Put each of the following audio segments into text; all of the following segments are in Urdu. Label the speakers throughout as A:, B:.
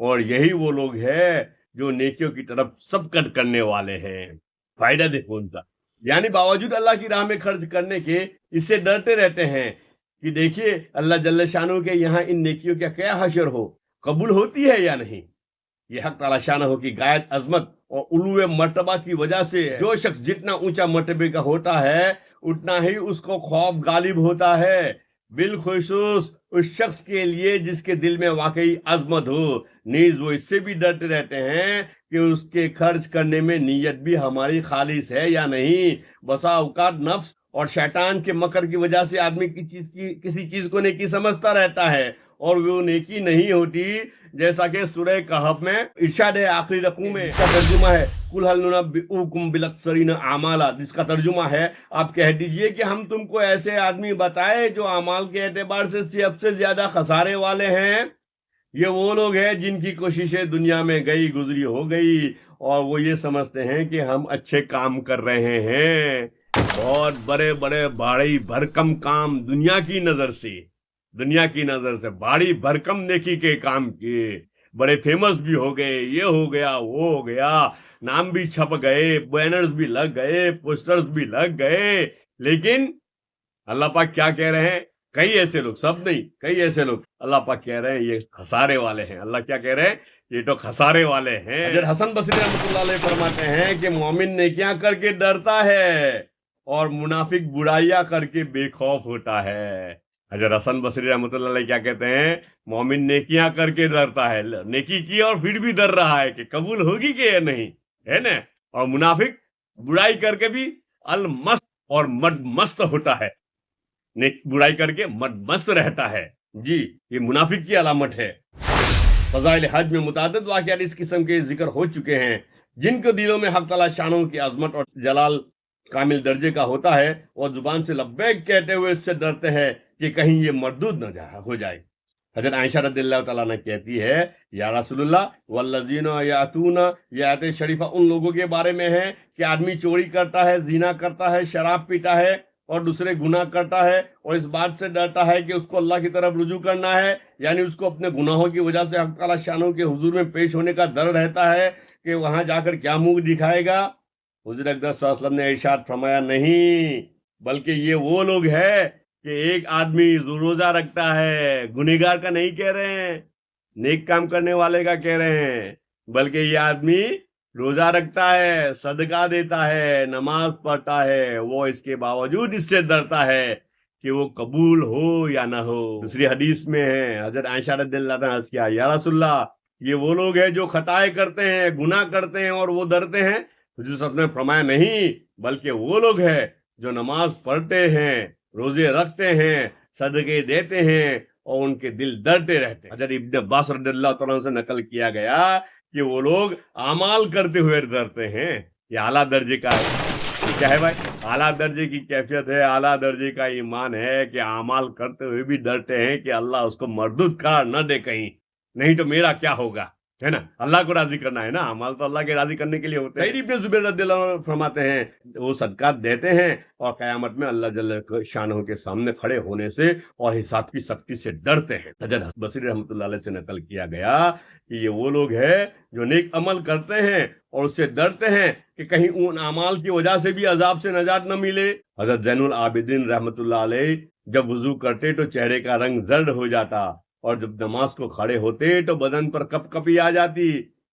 A: اور یہی وہ لوگ ہیں جو نیکیوں کی طرف سبقت کرنے والے ہیں۔ فائدہ دیکھو ان کا، یعنی باوجود اللہ کی راہ میں خرچ کرنے کے اس سے ڈرتے رہتے ہیں کہ دیکھیے اللہ جل شانہ کے یہاں ان نیکیوں کا کیا حشر ہو، قبول ہوتی ہے یا نہیں۔ یہ حق تعالی شانہ کی غایت عظمت اور علو مرتبہ کی وجہ سے جو شخص جتنا اونچا مرتبے کا ہوتا ہے اتنا ہی اس کو خوف غالب ہوتا ہے، بالخصوص اس شخص کے لیے جس کے دل میں واقعی عظمت ہو۔ نیز وہ اس سے بھی ڈرتے رہتے ہیں کہ اس کے خرچ کرنے میں نیت بھی ہماری خالص ہے یا نہیں۔ بسا اوقات نفس اور شیطان کے مکر کی وجہ سے آدمی کسی چیز کو نیکی سمجھتا رہتا ہے اور وہ نیکی نہیں ہوتی، جیسا کہ سورہ کہف میں ارشاد ہے آخری رقوع میں، اس کا ترجمہ ہے قُلْ هَلْ نُنَبِّئُكُم بِالْأَخْسَرِينَ أَعْمَالًا، جس کا ترجمہ ہے آپ کہہ دیجئے کہ ہم تم کو ایسے آدمی بتائے جو اعمال کے اعتبار سے سب سے زیادہ خسارے والے ہیں۔ یہ وہ لوگ ہیں جن کی کوششیں دنیا میں گئی گزری ہو گئی اور وہ یہ سمجھتے ہیں کہ ہم اچھے کام کر رہے ہیں، بہت بڑے بڑے بھاری بھرکم کام دنیا کی نظر سے بھاری بھرکم نیکی کے کام کیے، بڑے فیمس بھی ہو گئے، یہ ہو گیا وہ ہو گیا، نام بھی چھپ گئے، بینرز بھی لگ گئے، پوسٹرز بھی لگ گئے، لیکن اللہ پاک کیا کہہ رہے ہیں؟ کئی ایسے لوگ، سب نہیں، کئی ایسے لوگ اللہ پاک کہہ رہے ہیں یہ خسارے والے ہیں۔ اللہ کیا کہہ رہے ہیں؟ یہ تو خسارے والے ہیں۔ حضرت حسن بصری رحمۃ اللہ علیہ فرماتے ہیں کہ مومن نیکیاں کر کے ڈرتا ہے اور منافق برائیاں کر کے بے خوف ہوتا ہے۔ حضرت حسن بصری رحمۃ اللہ علیہ کیا کہتے ہیں؟ مومن نیکیاں کر کے ڈرتا ہے، نیکی کی اور پھر بھی ڈر رہا ہے کہ قبول ہوگی کہ یا نہیں، ہے نا۔ اور منافق برائی کر کے بھی المست اور مد مست ہوتا ہے، برائی کر کے مد مست رہتا ہے۔ جی، یہ منافق کی علامت ہے۔ فضائل حج میں متعدد واقعات اس قسم کے ذکر ہو چکے ہیں جن کے دلوں میں حق تعالی شانوں کی عظمت اور جلال کامل درجے کا ہوتا ہے اور زبان سے لبیک کہتے ہوئے اس سے ڈرتے ہیں کہ کہیں یہ مردود نہ ہو جائے۔ حضرت عائشہ رضی اللہ تعالیٰ عنہ کہتی ہے یا رسول اللہ والذین یاتون، یہ آیت شریفہ ان لوگوں کے بارے میں ہے کہ آدمی چوری کرتا ہے، زنا کرتا ہے، شراب پیتا ہے اور دوسرے گناہ کرتا ہے اور اس بات سے ڈرتا ہے کہ اس کو اللہ کی طرف رجوع کرنا ہے، یعنی اس کو اپنے گناہوں کی وجہ سے حق تعالی شانوں کے حضور میں پیش ہونے کا ڈر رہتا ہے کہ وہاں جا کر کیا منہ دکھائے گا۔ حضور اکرم صلی اللہ علیہ وسلم نے ارشاد فرمایا نہیں، بلکہ یہ وہ لوگ ہیں کہ ایک آدمی روزہ رکھتا ہے، گنہگار کا نہیں کہہ رہے ہیں، نیک کام کرنے والے کا کہہ رہے ہیں، بلکہ یہ آدمی روزہ رکھتا ہے، صدقہ دیتا ہے، نماز پڑھتا ہے، وہ اس کے باوجود اس سے ڈرتا ہے کہ وہ قبول ہو یا نہ ہو۔ دوسری حدیث میں ہے حضرت عائشہ رضی اللہ عنہا نے کیا یا رسول اللہ یہ وہ لوگ ہیں جو خطائیں کرتے ہیں، گناہ کرتے ہیں اور وہ ڈرتے ہیں؟ حضور صلی اللہ علیہ وسلم نے فرمایا نہیں، بلکہ وہ لوگ ہیں جو نماز پڑھتے ہیں، روزے رکھتے ہیں، صدقے دیتے ہیں اور ان کے دل ڈرتے رہتے ہیں۔ حضرت ابن عباس رضی اللہ تعالیٰ سے نقل کیا گیا کہ وہ لوگ اعمال کرتے ہوئے ڈرتے ہیں۔ یہ اعلیٰ درجے کا ہے، کیا ہے بھائی؟ اعلیٰ درجے کی کیفیت ہے، اعلیٰ درجے کا ایمان ہے کہ اعمال کرتے ہوئے بھی ڈرتے ہیں کہ اللہ اس کو مردود کار نہ دے کہیں، نہیں تو میرا کیا ہوگا، ہے نا۔ اللہ کو راضی کرنا ہے نا، اعمال تو اللہ کے راضی کرنے کے لیے ہوتے ہیں۔ سعید ابن زبیر رضی اللہ عنہ فرماتے ہیں وہ صدقات دیتے ہیں اور قیامت میں اللہ جل شانہ کے سامنے کھڑے ہونے سے اور حساب کی سختی سے ڈرتے ہیں۔ حضرت بصری رحمۃ اللہ علیہ سے نقل کیا گیا کہ یہ وہ لوگ ہیں جو نیک عمل کرتے ہیں اور اس سے ڈرتے ہیں کہ کہیں ان اعمال کی وجہ سے بھی عذاب سے نجات نہ ملے۔ حضرت زین العابدین رحمۃ اللہ علیہ جب وضو کرتے تو چہرے کا رنگ زرد ہو جاتا اور جب نماز کو کھڑے ہوتے تو بدن پر کپ کپی آ جاتی،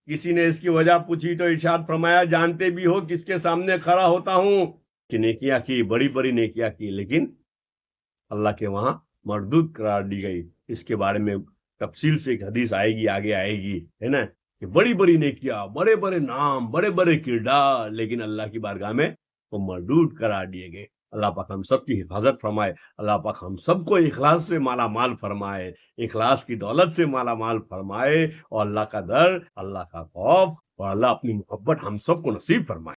A: کسی نے اس کی وجہ پوچھی تو ارشاد فرمایا جانتے بھی ہو کس کے سامنے کھڑا ہوتا ہوں کہ نیکیاں کی بڑی بڑی نیکیاں کی لیکن اللہ کے وہاں مردود قرار دی گئی. اس کے بارے میں تفصیل سے ایک حدیث آئے گی آگے آئے گی ہے نا کہ بڑی بڑی نیکیاں بڑے بڑے نام بڑے بڑے کردار لیکن اللہ کی بارگاہ میں وہ مردود قرار دیے گئے. اللہ پاک ہم سب کی حفاظت فرمائے. اللہ پاک ہم سب کو اخلاص سے مالا مال فرمائے اخلاص کی دولت سے مالا مال فرمائے اور اللہ کا در اللہ کا خوف اور اللہ اپنی محبت ہم سب کو نصیب فرمائے.